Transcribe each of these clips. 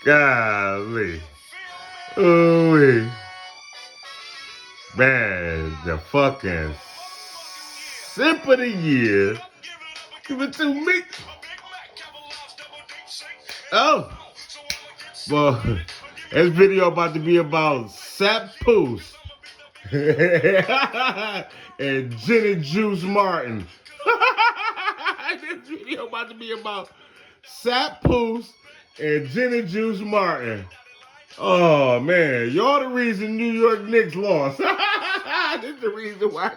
Golly. Ooh, man, the fucking Simp of the year. Give it to me. Oh, well, this video about to be about Sap'oose and Jenny Juice Martin. This video about to be about Sap'oose and Jenny Juice Martin. Oh man, y'all the reason New York Knicks lost. This is the reason why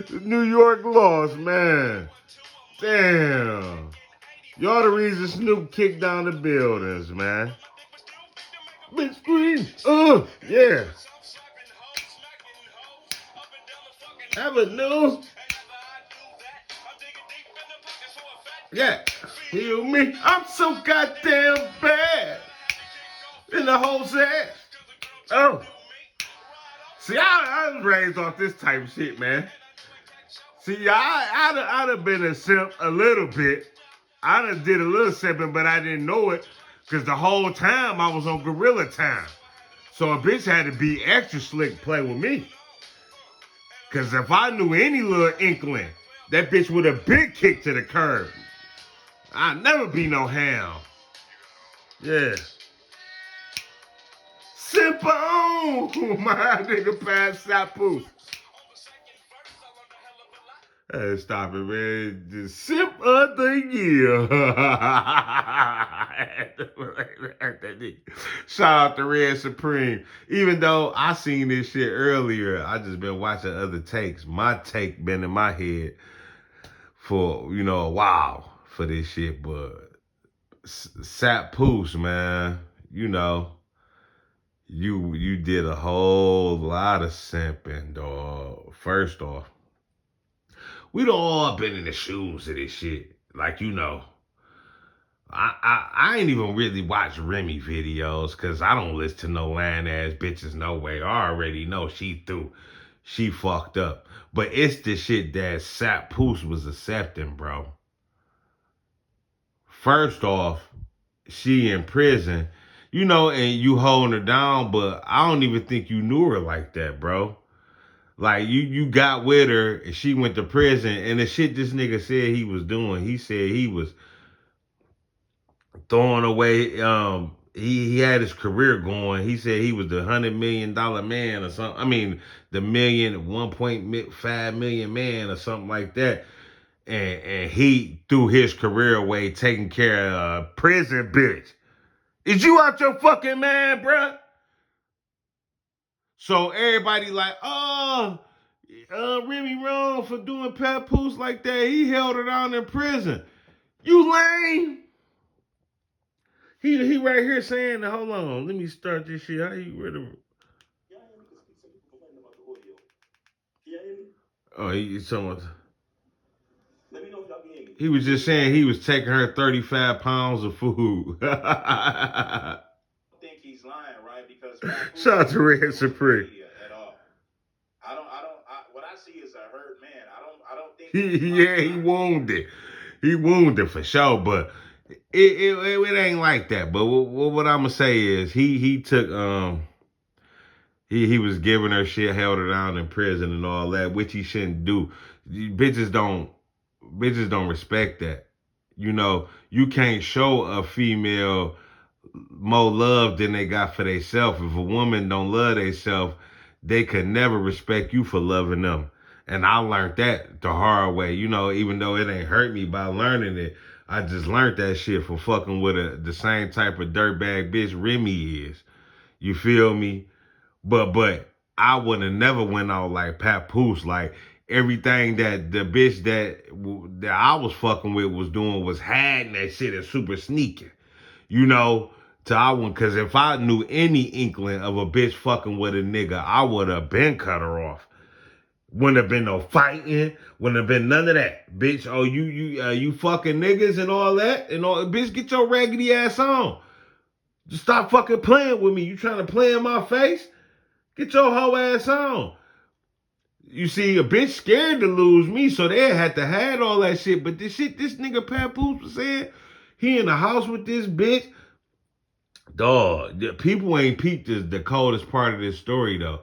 the New York lost, man. Damn. Y'all the reason Snoop kicked down the buildings, man. Big screen. Yeah. Avenue. Yeah. Heal me. I'm so goddamn bad. In the whole set. Oh. See, I was raised off this type of shit, man. See, I'd have been a simp a little bit. I done did a little simping, but I didn't know it. Because the whole time I was on gorilla time. So a bitch had to be extra slick to play with me. Because if I knew any little inkling, that bitch would have been kicked to the curb. I'd never be no hound. Yeah. Simp on! My nigga passed Sap'oose. Hey, stop it, man. The Simp of the year. Shout out to Red Supreme. Even though I seen this shit earlier, I just been watching other takes. My take been in my head for, a while for this shit. But Sap'oose, man, you did a whole lot of simping, dog. First off, we done all been in the shoes of this shit. Like, I ain't even really watch Remy videos because I don't listen to no lying ass bitches no way. I already know she through. She fucked up. But it's the shit that Sap'oose was accepting, bro. First off, she in prison, and you holding her down, but I don't even think you knew her like that, bro. Like, you got with her, and she went to prison, and the shit this nigga said he was doing, he said he was throwing away, he had his career going. He said he was the $100 million man or something. I mean, the 1.5 million man or something like that. And he threw his career away taking care of a prison bitch. Is you out your fucking mind, bruh? So everybody like, Remy wrong for doing Papoose like that. He held her down in prison. You lame. He right here saying, hold on, let me start this shit. How you ready? Oh, he's talking about. He was just saying he was taking her 35 pounds of food. I think he's lying, right? Because shout out to Red Supreme. At all. What I see is a hurt man. I don't think. He wounded. He wounded for sure, but it ain't like that. But what I'm gonna say is he took he was giving her shit, held her down in prison and all that, which he shouldn't do. Bitches don't respect that. You can't show a female more love than they got for themselves. If a woman don't love themselves, they could never respect you for loving them. And I learned that the hard way. Even though it ain't hurt me by learning it, I just learned that shit for fucking with the same type of dirtbag bitch Remy is. You feel me? But I would have never went out like Papoose. Like, everything that the bitch that I was fucking with was doing was hiding that shit and super sneaking. Because if I knew any inkling of a bitch fucking with a nigga, I would have been cut her off. Wouldn't have been no fighting. Wouldn't have been none of that, bitch. Oh, you fucking niggas and all that and all. Bitch, get your raggedy ass on. Just stop fucking playing with me. You trying to play in my face? Get your hoe ass on. You see, a bitch scared to lose me, so they had to hide all that shit. But this shit, this nigga Papoose was saying, he in the house with this bitch. Dog, people ain't peeped the coldest part of this story though.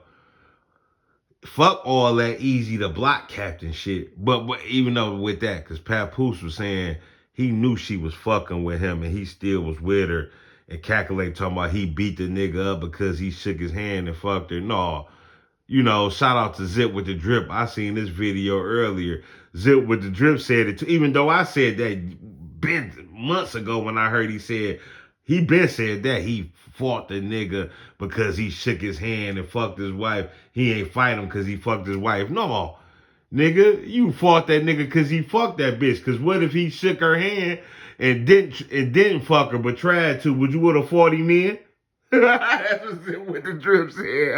Fuck all that easy to block captain shit. But even though with that, because Papoose was saying he knew she was fucking with him and he still was with her and calculate talking about he beat the nigga up because he shook his hand and fucked her. No, shout out to Zip with the Drip. I seen this video earlier. Zip with the Drip said it too, even though I said that been months ago when I heard he been said that he fought the nigga because he shook his hand and fucked his wife. He ain't fight him because he fucked his wife. No, nigga, you fought that nigga because he fucked that bitch. Because what if he shook her hand and didn't fuck her but tried to? Would you would have fought him in? That's what the Drip said.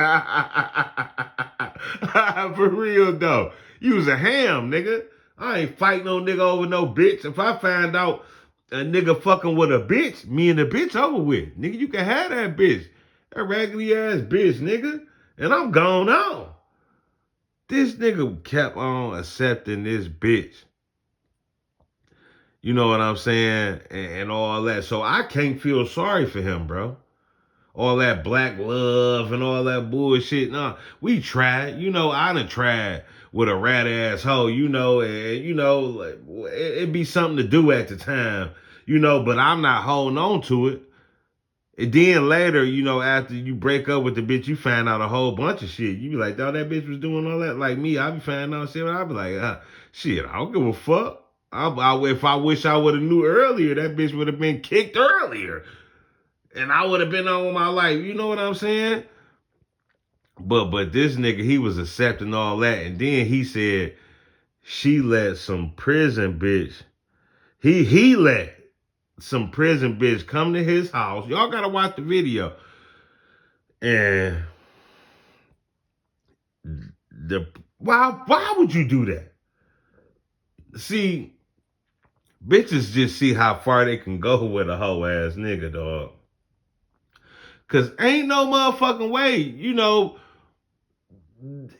For real though, you was a ham, nigga. I ain't fighting no nigga over no bitch. If I find out a nigga fucking with a bitch, me and the bitch over with. Nigga, you can have that bitch. That raggedy ass bitch, nigga. And I'm gone out. This nigga kept on accepting this bitch. You know what I'm saying? And all that. So I can't feel sorry for him, bro. All that black love and all that bullshit. Nah, we tried. I done tried with a rat ass hoe, and like, it'd be something to do at the time, but I'm not holding on to it. And then later, after you break up with the bitch, you find out a whole bunch of shit. You be like, dog, that bitch was doing all that. Like me, I be finding out shit. I be like, shit, I don't give a fuck. If I wish I would have knew earlier, that bitch would have been kicked earlier. And I would have been on with my life. You know what I'm saying? But this nigga, he was accepting all that. And then he said she let some prison bitch. He let some prison bitch come to his house. Y'all gotta watch the video. And why would you do that? See, bitches just see how far they can go with a hoe ass nigga, dog. Cause ain't no motherfucking way,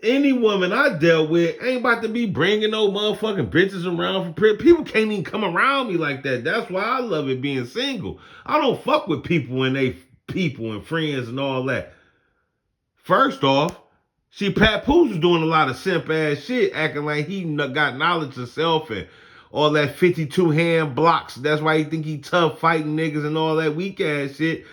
any woman I dealt with ain't about to be bringing no motherfucking bitches around for prison. People can't even come around me like that. That's why I love it being single. I don't fuck with people and they people and friends and all that. First off, Papoose was doing a lot of simp ass shit, acting like he got knowledge of self and all that 52 hand blocks. That's why he think he tough fighting niggas and all that weak ass shit.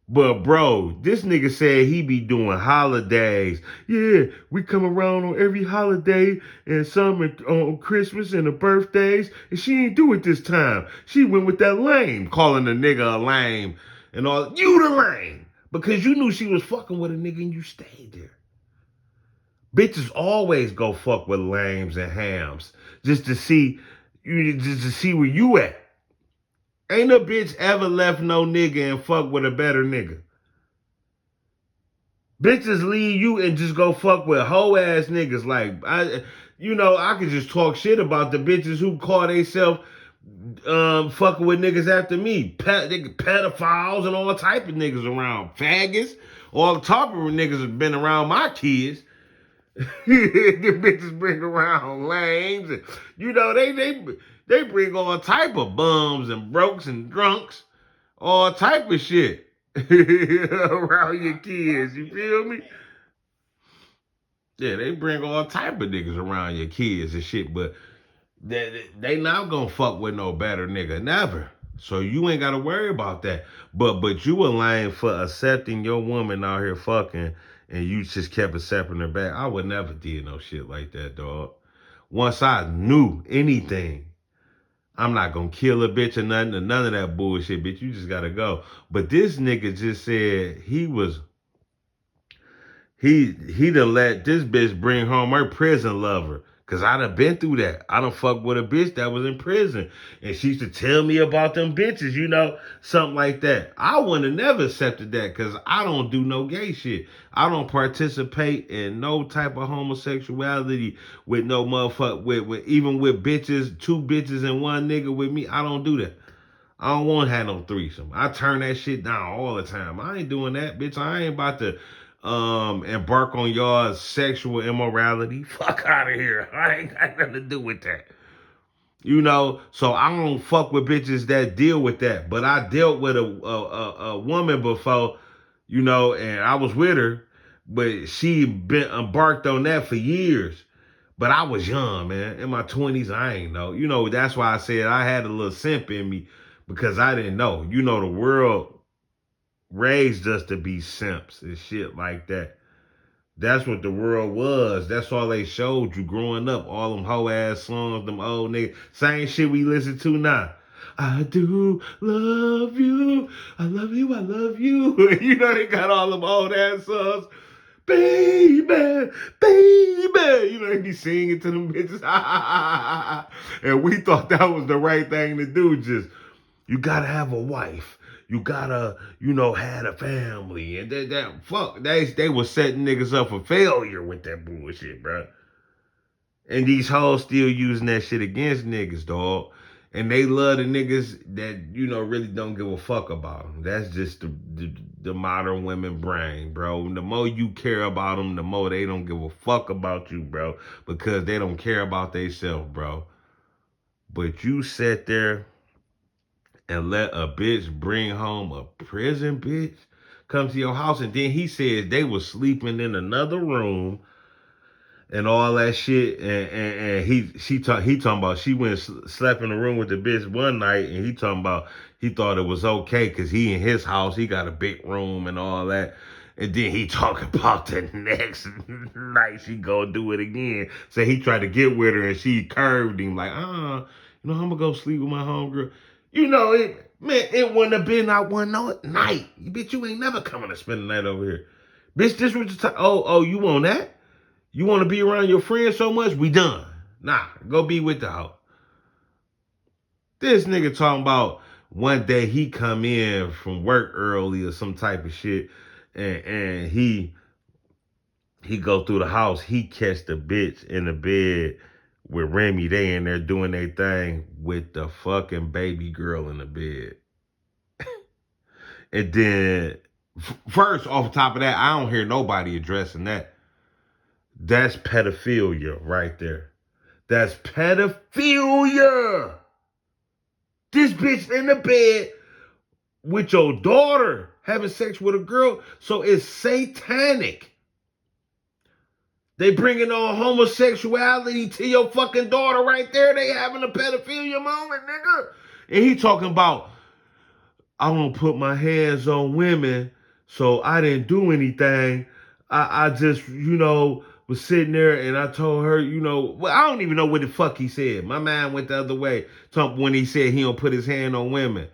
But bro, this nigga said he be doing holidays. Yeah, we come around on every holiday and some on Christmas and the birthdays. And she ain't do it this time. She went with that lame, calling the nigga a lame and all. You the lame. Because you knew she was fucking with a nigga and you stayed there. Bitches always go fuck with lames and hams just to see where you at. Ain't a bitch ever left no nigga and fuck with a better nigga. Bitches leave you and just go fuck with hoe ass niggas. Like I could just talk shit about the bitches who call themselves fucking with niggas after me. Pedophiles and all type of niggas around. Faggots. All top of niggas have been around my kids. The bitches bring around lames and they bring all type of bums and brokes and drunks, all type of shit around your kids. You feel me? Yeah, they bring all type of niggas around your kids and shit, but they not gonna fuck with no better nigga, never. So you ain't gotta worry about that. But you a lame for accepting your woman out here fucking and you just kept accepting her back. I would never did no shit like that, dog. Once I knew anything, I'm not gonna kill a bitch or nothing or none of that bullshit, bitch. You just gotta go. But this nigga just said he done let this bitch bring home her prison lover. Cause I done been through that. I done fucked with a bitch that was in prison. And she used to tell me about them bitches, something like that. I wouldn't have never accepted that because I don't do no gay shit. I don't participate in no type of homosexuality with no motherfucker, even with bitches, two bitches and one nigga with me. I don't do that. I don't want to have no threesome. I turn that shit down all the time. I ain't doing that, bitch. I ain't about to embark on y'all's sexual immorality. Fuck out of here. I ain't got nothing to do with that. You know, so I don't fuck with bitches that deal with that. But I dealt with a woman before, you know, and I was with her, but she been embarked on that for years. But I was young, man. In my 20s, I ain't know. You know, that's why I said I had a little simp in me because I didn't know. You know, the world raised us to be simps and shit like that. That's what the world was. That's all they showed you growing up. All them hoe ass songs, them old niggas. Same shit we listen to now. I do love you. I love you. I love you. You know they got all them old ass songs. Baby, baby. You know they be singing to them bitches. And we thought that was the right thing to do. Just you gotta have a wife. You gotta, you know, had a family. And they was setting niggas up for failure with that bullshit, bro. And these hoes still using that shit against niggas, dog. And they love the niggas that, you know, really don't give a fuck about them. That's just the modern women brain, bro. The more you care about them, the more they don't give a fuck about you, bro. Because they don't care about themselves, bro. But you sat there and let a bitch bring home a prison bitch come to your house, and then he says they was sleeping in another room and all that shit, and he talking about she went slept in the room with the bitch one night, and he talking about he thought it was okay because he in his house, he got a big room and all that. And then he talking about the next night she go do it again. So he tried to get with her and she curved him like, you know, I'm gonna go sleep with my homegirl. You know, it wouldn't have been not one night. Bitch, you ain't never coming to spend the night over here. Bitch, this was just oh, you want that? You want to be around your friends so much? We done. Nah, go be with the hoe. This nigga talking about one day he come in from work early or some type of shit, and he go through the house. He catch the bitch in the bed with Remy. They in there doing their thing with the fucking baby girl in the bed. And then, first, off the top of that, I don't hear nobody addressing that. That's pedophilia right there. That's pedophilia. This bitch in the bed with your daughter having sex with a girl, so it's satanic. They bringing on homosexuality to your fucking daughter right there. They having a pedophilia moment, nigga. And he talking about, I don't put my hands on women, so I didn't do anything. I just, you know, was sitting there and I told her, you know, well, I don't even know what the fuck he said. My mind went the other way. When he said he don't put his hand on women.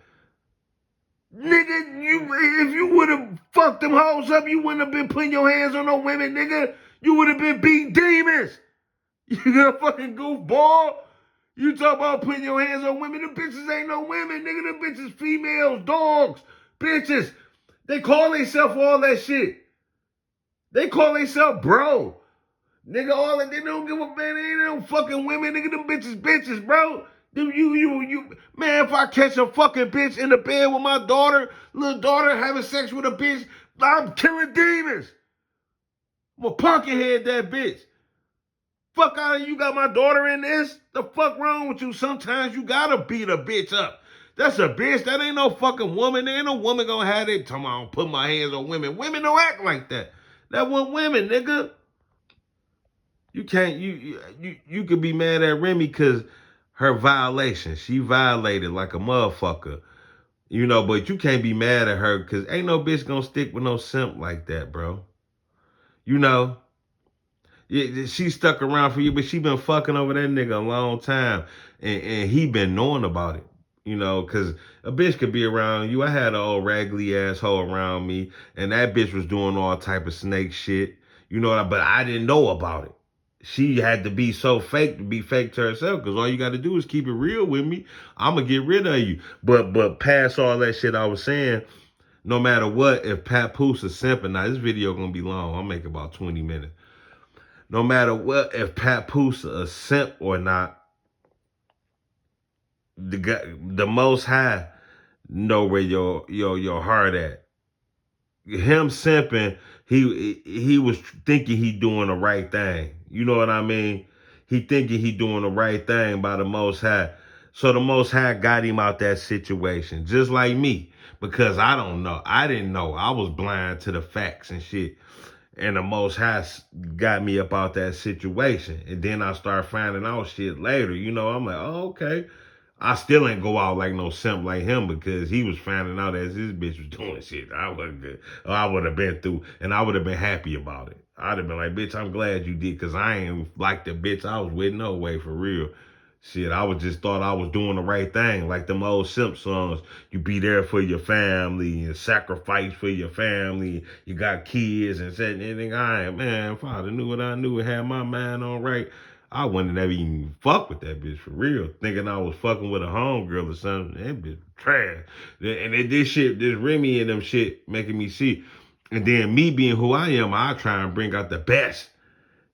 Nigga, if you would have fucked them hoes up, you wouldn't have been putting your hands on no women, nigga. You would have been beating demons. You got a fucking goofball. You talk about putting your hands on women. The bitches ain't no women, nigga. The bitches females, dogs, bitches. They call themselves all that shit. They call themselves bro. Nigga, all that they don't give a man, they ain't no fucking women, nigga. Them bitches, bro. Man, if I catch a fucking bitch in the bed with my little daughter having sex with a bitch, I'm killing demons. I'm gonna pumpkin head that bitch. Fuck out of you, got my daughter in this? The fuck wrong with you? Sometimes you gotta beat a bitch up. That's a bitch. That ain't no fucking woman. There ain't no woman gonna have it. Come on, put my hands on women. Women don't act like that. That want women, nigga. You can't. You could be mad at Remy because her violation. She violated like a motherfucker. You know, but you can't be mad at her because ain't no bitch gonna stick with no simp like that, bro. You know. Yeah, she stuck around for you, but she been fucking over that nigga a long time, and he been knowing about it. You know, cause a bitch could be around you. I had an old raggedy asshole around me, and that bitch was doing all type of snake shit. You know, but I didn't know about it. She had to be so fake to be fake to herself, cause all you got to do is keep it real with me. I'm gonna get rid of you. But past all that shit I was saying, no matter what, if Papoose is simping, now this video gonna be long. I'll make about 20 minutes. No matter what, if Papoose a simp or not, the Most High know where your heart at. him simping, he was thinking he doing the right thing. You know what I mean? He thinking he doing the right thing by the Most High. So the Most High got him out that situation, just like me, because I don't know. I didn't know. I was blind to the facts and shit. And the Most High got me up out that situation. And then I started finding out shit later. You know, I'm like, oh, okay. I still ain't go out like no simp like him because he was finding out as his bitch was doing shit. I wasn't good. I would have been through and I would have been happy about it. I'd have been like, bitch, I'm glad you did because I ain't like the bitch I was with no way for real. Shit, I was just thought I was doing the right thing. Like them old simp songs. You be there for your family and sacrifice for your family. You got kids and said anything. I ain't, man, if I'd knew what I knew and had my mind on right, I wouldn't have even fuck with that bitch for real. Thinking I was fucking with a homegirl or something. That bitch trash. And this shit, this Remy and them shit making me see. And then me being who I am, I try and bring out the best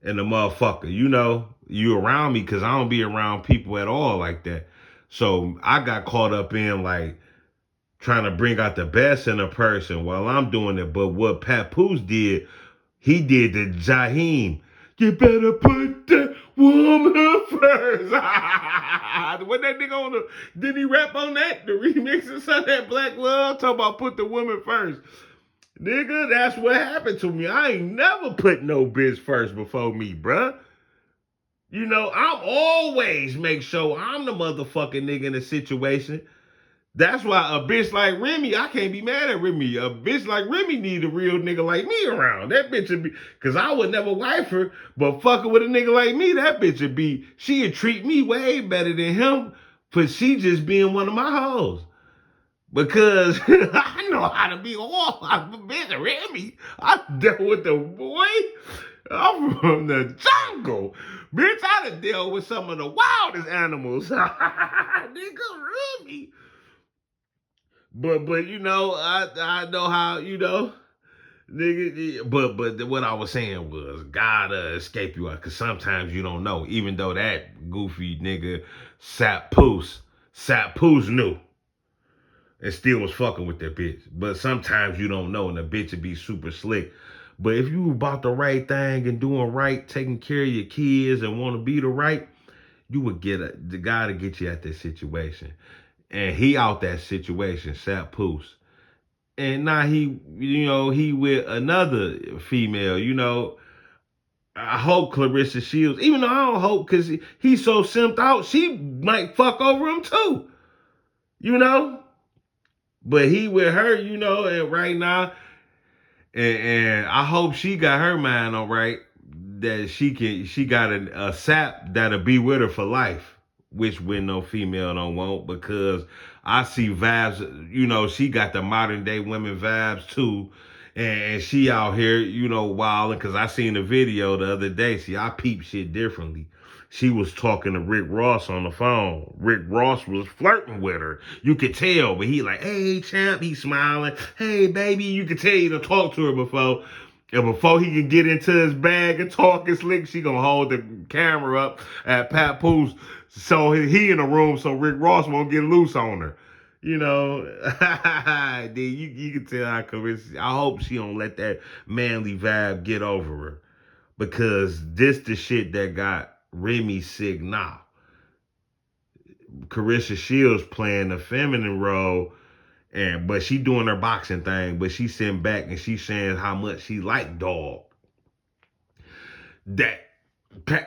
in the motherfucker. You know, you around me because I don't be around people at all like that. So I got caught up in like trying to bring out the best in a person while I'm doing it. But what Papoose did, he did the Jaheim. You better put that woman first. What that nigga on the, did he rap on that? The remix of some that Black Love? Talking about put the woman first. Nigga, that's what happened to me. I ain't never put no bitch first before me, bruh. You know, I'm always make sure I'm the motherfucking nigga in the situation. That's why a bitch like Remy, I can't be mad at Remy. A bitch like Remy need a real nigga like me around. That bitch would be, cause I would never wife her, but fucking with a nigga like me, that bitch would be, she'd treat me way better than him for she just being one of my hoes. Because I know how to be all bitch Remy. I dealt with the boy. I'm from the jungle. Bitch, I done dealt with some of the wildest animals. Nigga, Remy. But you know, I know how, you know, nigga, but what I was saying was God escape you because sometimes you don't know. Even though that goofy nigga Sap'oose knew and still was fucking with that bitch. But sometimes you don't know and the bitch would be super slick. But if you about the right thing and doing right, taking care of your kids and want to be the right, you would get the guy to get you at that situation. And he out that situation, Sap'oose. And now he, you know, he with another female, you know. I hope Clarissa Shields, even though I don't hope because he's so simped out, she might fuck over him too, you know. But he with her, you know, and right now, and I hope she got her mind on right that she got a sap that'll be with her for life, which when no female don't want because I see vibes, you know, she got the modern day women vibes too. And she out here, you know, wilding because I seen the video the other day. See, I peep shit differently. She was talking to Rick Ross on the phone. Rick Ross was flirting with her. You could tell, but he like, hey, champ, he smiling. Hey, baby, you could tell he to talk to her before. And before he can get into his bag and talk and slick, she gonna hold the camera up at Papoose so he in the room so Rick Ross won't get loose on her. You know, then you can tell how Carissa. I hope she don't let that manly vibe get over her because this the shit that got Remy sick now. Carissa Shields playing the feminine role, but she doing her boxing thing. But she sitting back and she saying how much she like dog. That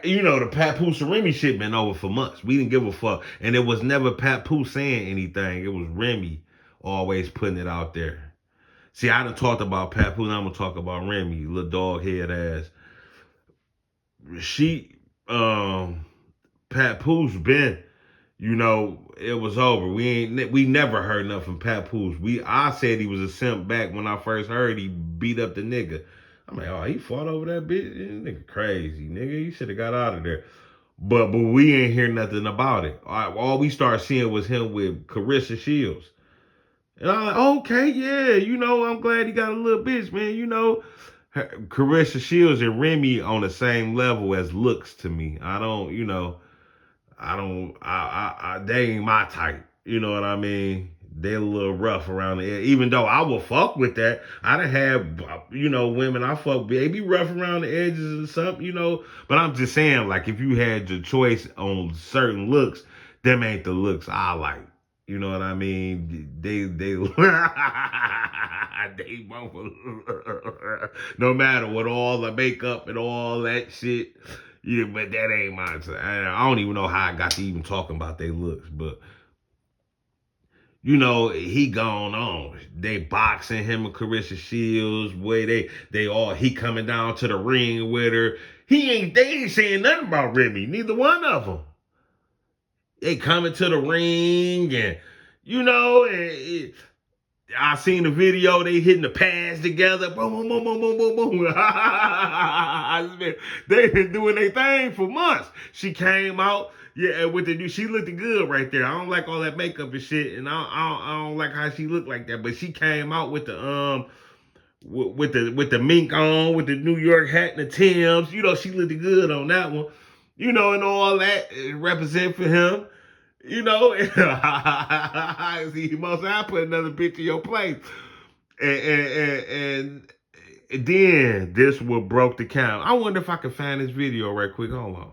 you know the Papoose and Remy shit been over for months. We didn't give a fuck, and it was never Papoose saying anything. It was Remy always putting it out there. See, I done talked about Papoose. I'm gonna talk about Remy, little dog head ass. She, Papoose been, you know, it was over. We never heard nothing from Papoose. I said he was a simp back when I first heard he beat up the nigga. I'm like, oh, he fought over that bitch. This nigga crazy, nigga. He should have got out of there. But we ain't hear nothing about it. All we started seeing was him with Carissa Shields. And I'm like, okay, yeah, you know, I'm glad he got a little bitch, man. You know, Carissa Shields and Remy on the same level as looks to me. I don't, you know, they ain't my type. You know what I mean? They a little rough around the edge. Even though I will fuck with that, I done had, women I fuck with, they be rough around the edges or something, But I'm just saying, like, if you had your choice on certain looks, them ain't the looks I like. You know what I mean? They both no matter what all the makeup and all that shit. Yeah, but that ain't mine. I don't even know how I got to even talking about their looks, but he gone on. They boxing him and Carissa Shields. Boy, he coming down to the ring with her. They ain't saying nothing about Remy. Neither one of them. They coming to the ring and I seen the video. They hitting the pads together. Boom, boom, boom, boom, boom, boom, boom. They been doing their thing for months. She came out, yeah, with the new. She looked good right there. I don't like all that makeup and shit, and I don't like how she looked like that. But she came out with the with the mink on, with the New York hat and the Timbs. She looked good on that one. And all that represent for him. See, most I put another bitch in your place, and then this what broke the count. I wonder if I can find this video right quick. Hold on.